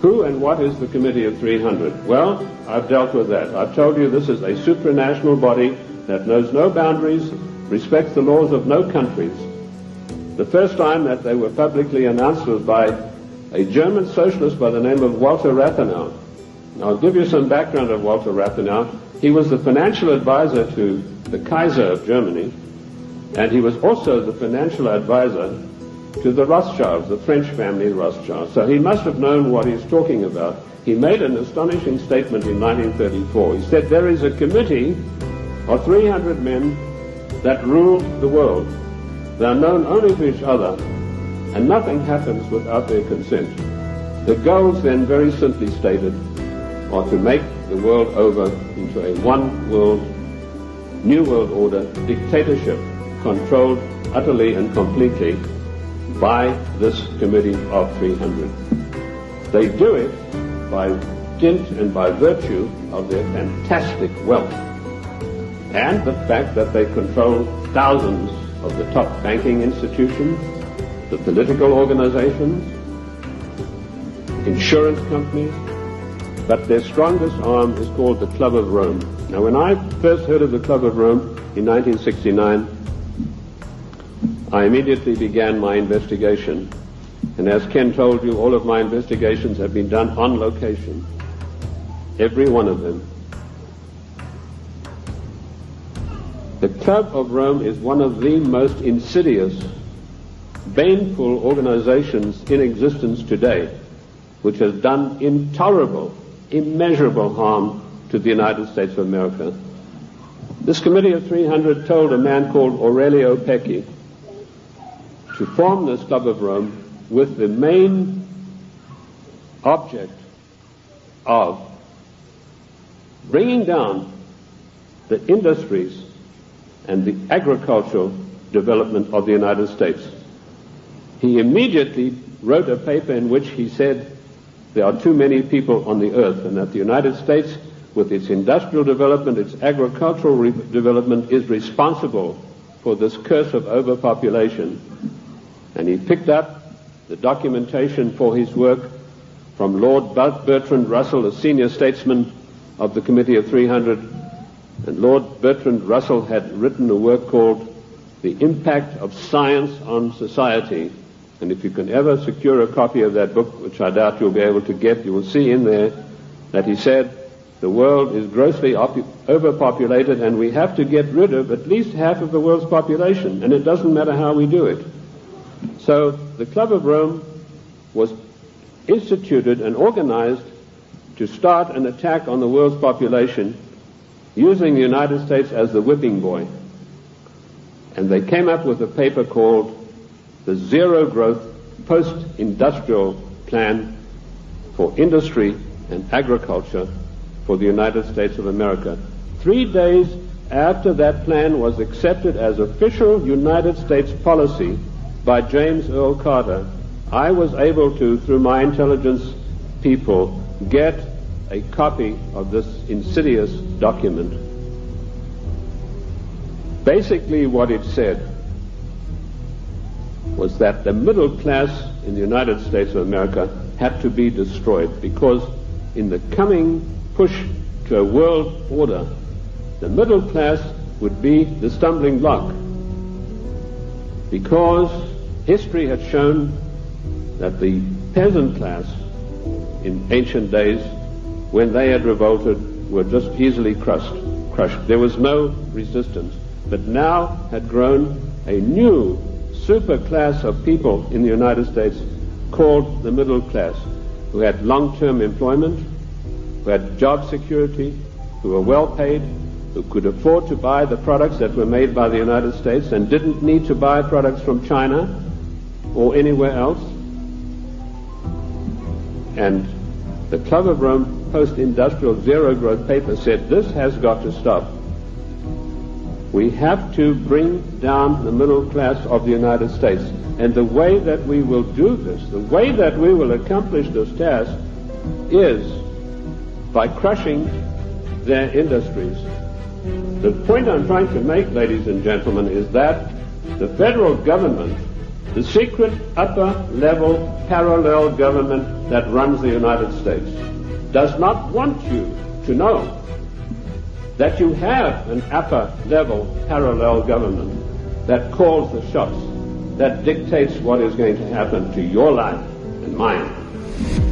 Who and what is the Committee of 300? Well, I've dealt with that. I've told you this is a supranational body that knows no boundaries, respects the laws of no countries. The first time that they were publicly announced was by a German socialist by the name of Walter Rathenau. Now, I'll give you some background of Walter Rathenau. He was the financial advisor to the Kaiser of Germany, and he was also the financial advisor to the Rothschilds, the French family Rothschild. So he must have known what he's talking about. He made an astonishing statement in 1934. He said, there is a committee of 300 men that rule the world. They are known only to each other, and nothing happens without their consent. The goals then, very simply stated, are to make the world over into a one world, new world order, dictatorship, controlled utterly and completely by this Committee of 300. They do it by dint and by virtue of their fantastic wealth and the fact that they control thousands of the top banking institutions, the political organizations, insurance companies, but their strongest arm is called the Club of Rome. Now, when I first heard of the Club of Rome in 1969, I immediately began my investigation. And as Ken told you, all of my investigations have been done on location. Every one of them. The Club of Rome is one of the most insidious, baneful organizations in existence today, which has done intolerable, immeasurable harm to the United States of America. This Committee of 300 told a man called Aurelio Pecci to form this Club of Rome with the main object of bringing down the industries and the agricultural development of the United States. He immediately wrote a paper in which he said there are too many people on the earth, and that the United States, with its industrial development, its agricultural development, is responsible for this curse of overpopulation. And he picked up the documentation for his work from Lord Bertrand Russell, a senior statesman of the Committee of 300. And Lord Bertrand Russell had written a work called The Impact of Science on Society. And if you can ever secure a copy of that book, which I doubt you'll be able to get, you will see in there that he said the world is grossly overpopulated and we have to get rid of at least half of the world's population, and it doesn't matter how we do it. So the Club of Rome was instituted and organized to start an attack on the world's population using the United States as the whipping boy. And they came up with a paper called the Zero Growth Post-Industrial Plan for Industry and Agriculture for the United States of America. 3 days after that plan was accepted as official United States policy by James Earl Carter, I was able to, through my intelligence people, get a copy of this insidious document. Basically what it said was that the middle class in the United States of America had to be destroyed, because in the coming push to a world order, the middle class would be the stumbling block, because history had shown that the peasant class in ancient days, when they had revolted, were just easily crushed. There was no resistance. But now had grown a new super class of people in the United States called the middle class, who had long-term employment, who had job security, who were well paid, who could afford to buy the products that were made by the United States and didn't need to buy products from China or anywhere else. And the Club of Rome post-industrial zero growth paper said this has got to stop. We have to bring down the middle class of the United States. And the way that we will do this, the way that we will accomplish this task, is by crushing their industries. The point I'm trying to make, ladies and gentlemen, is that the federal government The secret upper-level parallel government that runs the United States does not want you to know that you have an upper-level parallel government that calls the shots, that dictates what is going to happen to your life and mine.